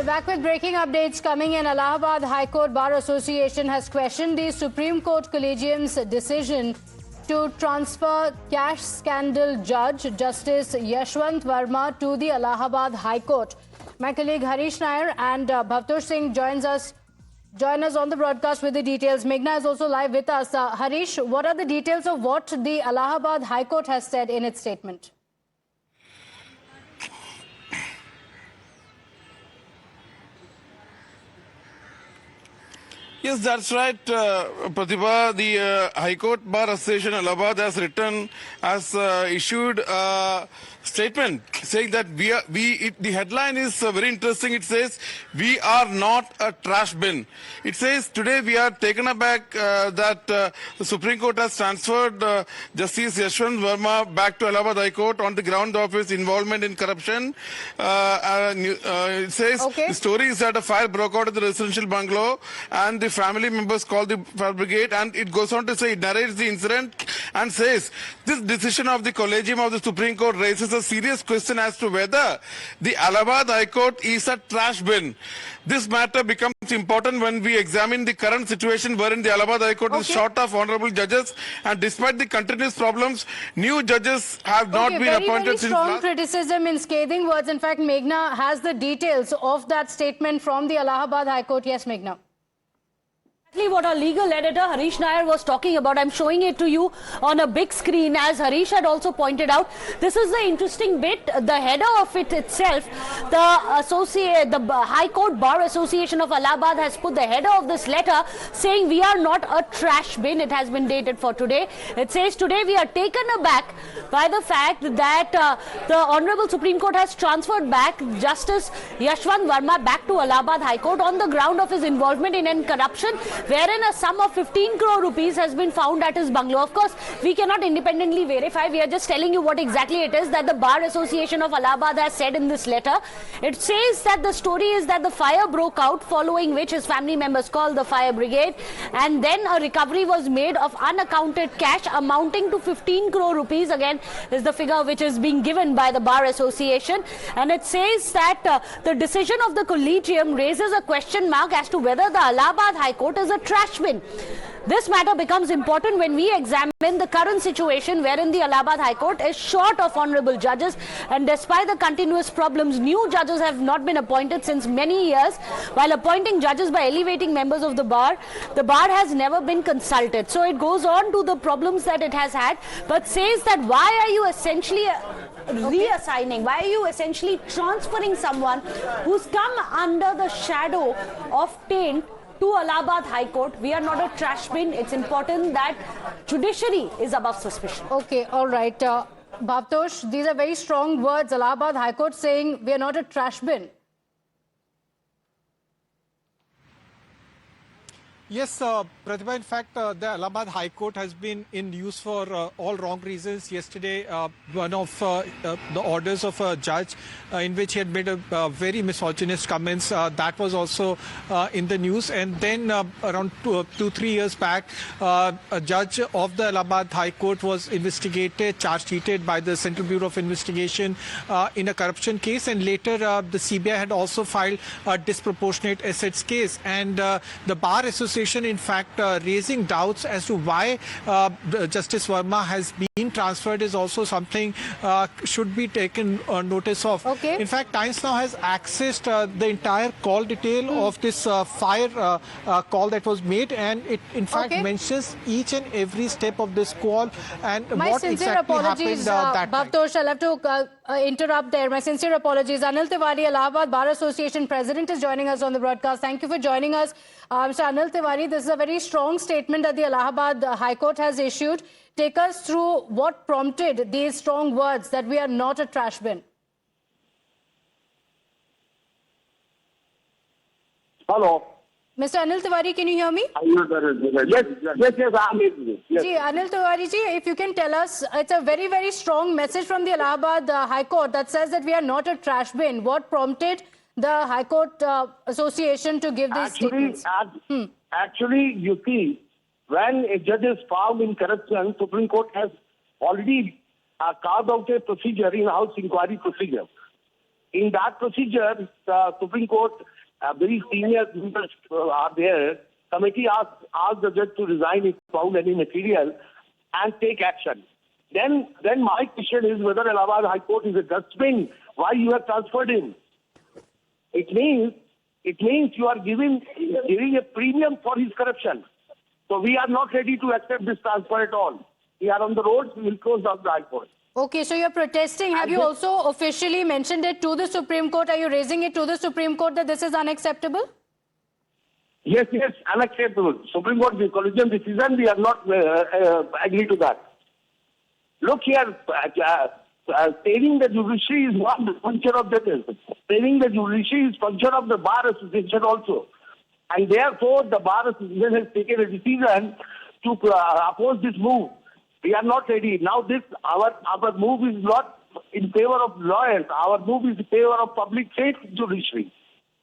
We're back with breaking updates coming in. Allahabad High Court Bar Association has questioned the Supreme Court Collegium's decision to transfer cash scandal judge Justice Yashwant Verma to the Allahabad High Court. My colleague Harish Nair and Bhavtosh Singh join us on the broadcast with the details. Meghna is also live with us. Harish, what are the details of what the Allahabad High Court has said in its statement? Yes, that's right, Pratibha. The High Court Bar Association Allahabad has issued a statement saying that the headline is very interesting. It says, "We are not a trash bin." It says, today we are taken aback that the Supreme Court has transferred Justice Yashwant Verma back to Allahabad High Court on the ground of his involvement in corruption. It says, the story is that a fire broke out at the residential bungalow and the family members called the fire brigade, and it goes on to say, it narrates the incident and says, this decision of the Collegium of the Supreme Court raises a serious question as to whether the Allahabad High Court is a trash bin. This matter becomes important when we examine the current situation wherein the Allahabad High Court is short of honorable judges, and despite the continuous problems, new judges have not been appointed since strong criticism in scathing words. In fact, Meghna has the details of that statement from the Allahabad High Court. Yes, Meghna. Exactly what our legal editor Harish Nair was talking about. I'm showing it to you on a big screen. As Harish had also pointed out, this is the interesting bit. The header of it itself, the High Court Bar Association of Allahabad has put the header of this letter saying, "We are not a trash bin." It has been dated for today. It says, "Today we are taken aback by the fact that the Honorable Supreme Court has transferred back Justice Yashwant Verma back to Allahabad High Court on the ground of his involvement in corruption, wherein a sum of 15 crore rupees has been found at his bungalow." Of course, we cannot independently verify. We are just telling you what exactly it is that the Bar Association of Allahabad has said in this letter. It says that the story is that the fire broke out, following which his family members called the fire brigade, and then a recovery was made of unaccounted cash amounting to 15 crore rupees. Again, is the figure which is being given by the Bar Association. And it says that the decision of the Collegium raises a question mark as to whether the Allahabad High Court is a trash bin. This matter becomes important when we examine the current situation wherein the Allahabad High Court is short of honorable judges, and despite the continuous problems, new judges have not been appointed since many years. While appointing judges by elevating members of the bar has never been consulted. So it goes on to the problems that it has had, but says that why are you essentially reassigning, why are you essentially transferring someone who's come under the shadow of taint to Allahabad High Court? We are not a trash bin. It's important that judiciary is above suspicion. Okay, all right. Bhavtosh, these are very strong words. Allahabad High Court saying we are not a trash bin. Yes, Pratibha, in fact, the Allahabad High Court has been in use for all wrong reasons. Yesterday, one of the orders of a judge in which he had made a very misogynist comments, that was also in the news. And then around 2-3 years back, a judge of the Allahabad High Court was investigated, charge-sheeted by the Central Bureau of Investigation in a corruption case. And later, the CBI had also filed a disproportionate assets case. And the Bar Association, in fact, raising doubts as to why Justice Verma has been transferred is also something should be taken notice of. In fact, Times Now has accessed the entire call detail of this fire call that was made, and it in fact mentions each and every step of this call and what exactly happened that night. Bhavtosh, I'll have to interrupt there. My sincere apologies. Anil Tiwari, Allahabad Bar Association President, is joining us on the broadcast. Thank you for joining us. Mr. Anil Tiwari, this is a very strong statement that the Allahabad High Court has issued. Take us through what prompted these strong words that we are not a trash bin. Hello. Mr. Anil Tiwari, can you hear me? Yes, I'm listening. Yes. Anil Tiwari ji, if you can tell us, it's a very, very strong message from the Allahabad High Court that says that we are not a trash bin. What prompted the High Court Association to give these statements? Actually, you see, when a judge is found in corruption, Supreme Court has already carved out a procedure, in-house inquiry procedure. In that procedure, the Supreme Court, very senior members are there. Committee asked the judge to resign if found any material and take action. Then my question is whether Allahabad High Court is a dustbin. Why you have transferred him? It means you are giving a premium for his corruption. So we are not ready to accept this transfer at all. We are on the roads. We will close down the High Court. Okay, so you're protesting. Have you also officially mentioned it to the Supreme Court? Are you raising it to the Supreme Court that this is unacceptable? Yes, unacceptable. Supreme Court collegium decision, we are not agree to that. Look here, saving the judiciary is one function of judges. Saving the judiciary is function of the Bar Association also. And therefore, the Bar Association has taken a decision to oppose this move. We are not ready. Now our move is not in favor of lawyers. Our move is in favor of public faith in judiciary.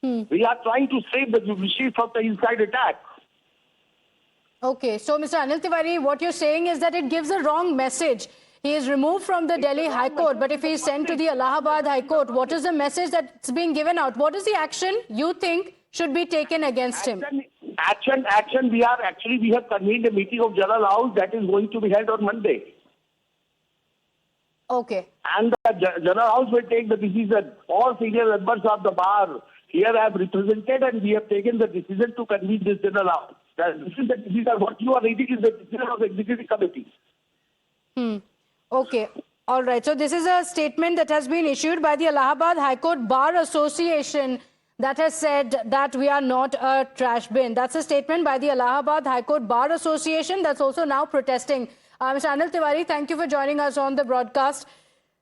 We are trying to save the judiciary from the inside attack. Okay, so Mr. Anil Tiwari, what you're saying is that it gives a wrong message. He is removed from the Delhi High Court, but if he is sent to the Allahabad High Court, what is the message that's being given out? What is the action you think should be taken against him? Action. We have convened a meeting of General House that is going to be held on Monday. Okay. And the General House will take the decision. All senior members of the bar here have represented, and we have taken the decision to convene this General House. This is the decision. What you are reading is the decision of the Executive Committee. Okay. All right. So this is a statement that has been issued by the Allahabad High Court Bar Association that has said that we are not a trash bin. That's a statement by the Allahabad High Court Bar Association that's also now protesting. Mr. Anil Tiwari, thank you for joining us on the broadcast.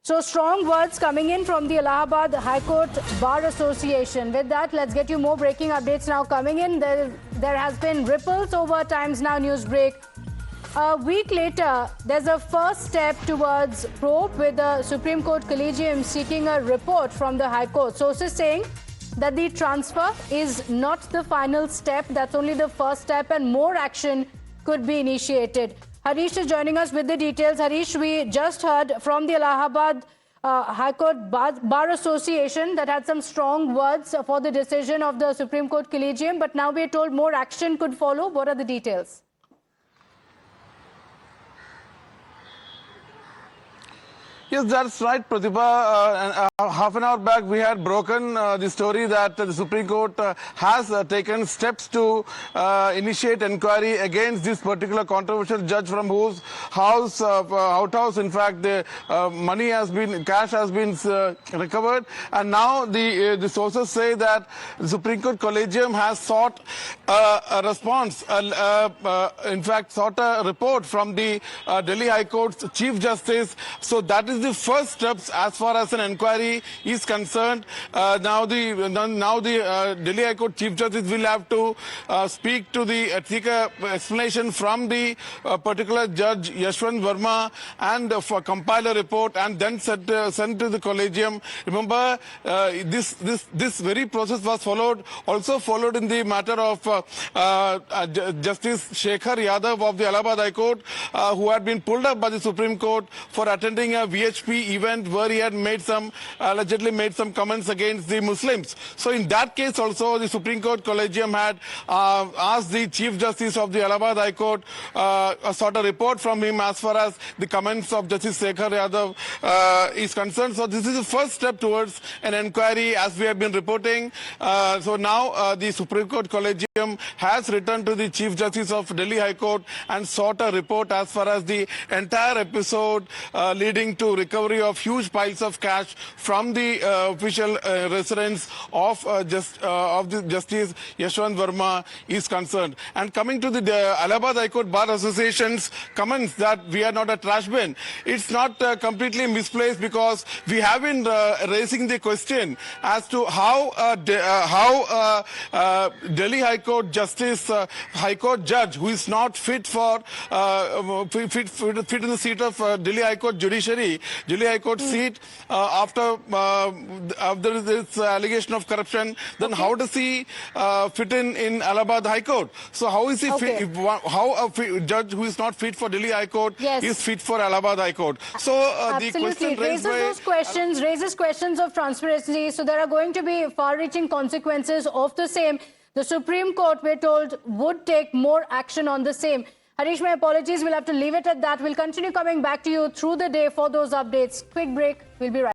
So strong words coming in from the Allahabad High Court Bar Association. With that, let's get you more breaking updates now coming in. There has been ripples over Times Now Newsbreak. A week later, there's a first step towards probe with the Supreme Court Collegium seeking a report from the High Court. Sources saying that the transfer is not the final step. That's only the first step and more action could be initiated. Harish is joining us with the details. Harish, we just heard from the Allahabad High Court Bar Association that had some strong words for the decision of the Supreme Court Collegium, but now we're told more action could follow. What are the details? Yes, that's right, Pratibha. Half an hour back, we had broken the story that the Supreme Court has taken steps to initiate inquiry against this particular controversial judge from whose outhouse, in fact, the cash has been recovered. And now the sources say that the Supreme Court Collegium has sought a response, in fact, sought a report from the Delhi High Court's Chief Justice. So that is the first steps as far as an inquiry is concerned. Now the Delhi High Court Chief Justice will have to speak to seek a explanation from the particular judge Yashwant Verma and compile a report and then send to the Collegium. Remember, this very process was followed in the matter of Justice Shekhar Yadav of the Allahabad High Court, who had been pulled up by the Supreme Court for attending a VHP event where he had allegedly made some comments against the Muslims. So in that case also, the Supreme Court Collegium had asked the Chief Justice of the Allahabad High Court a sort of report from him as far as the comments of Justice Shekhar Yadav is concerned. So this is the first step towards an inquiry, as we have been reporting. So now the Supreme Court Collegium has returned to the Chief Justice of Delhi High Court and sought a report as far as the entire episode leading to recovery of huge piles of cash from the official residence of the Justice Yashwant Verma is concerned. And coming to the Allahabad High Court Bar Association's comments that we are not a trash bin, it's not completely misplaced, because we have been raising the question as to how Delhi High Court Justice, High Court judge who is not fit in the seat of Delhi High Court judiciary Delhi High Court seat after this allegation of corruption, then how does he fit in Allahabad High Court? So how is he Okay. fit? How a judge who is not fit for Delhi High Court Yes. is fit for Allahabad High Court? So the Absolutely. question It raised raises by those questions, raises questions of transparency. So there are going to be far-reaching consequences of the same. The Supreme Court, we're told, would take more action on the same. Harish, my apologies. We'll have to leave it at that. We'll continue coming back to you through the day for those updates. Quick break. We'll be right back.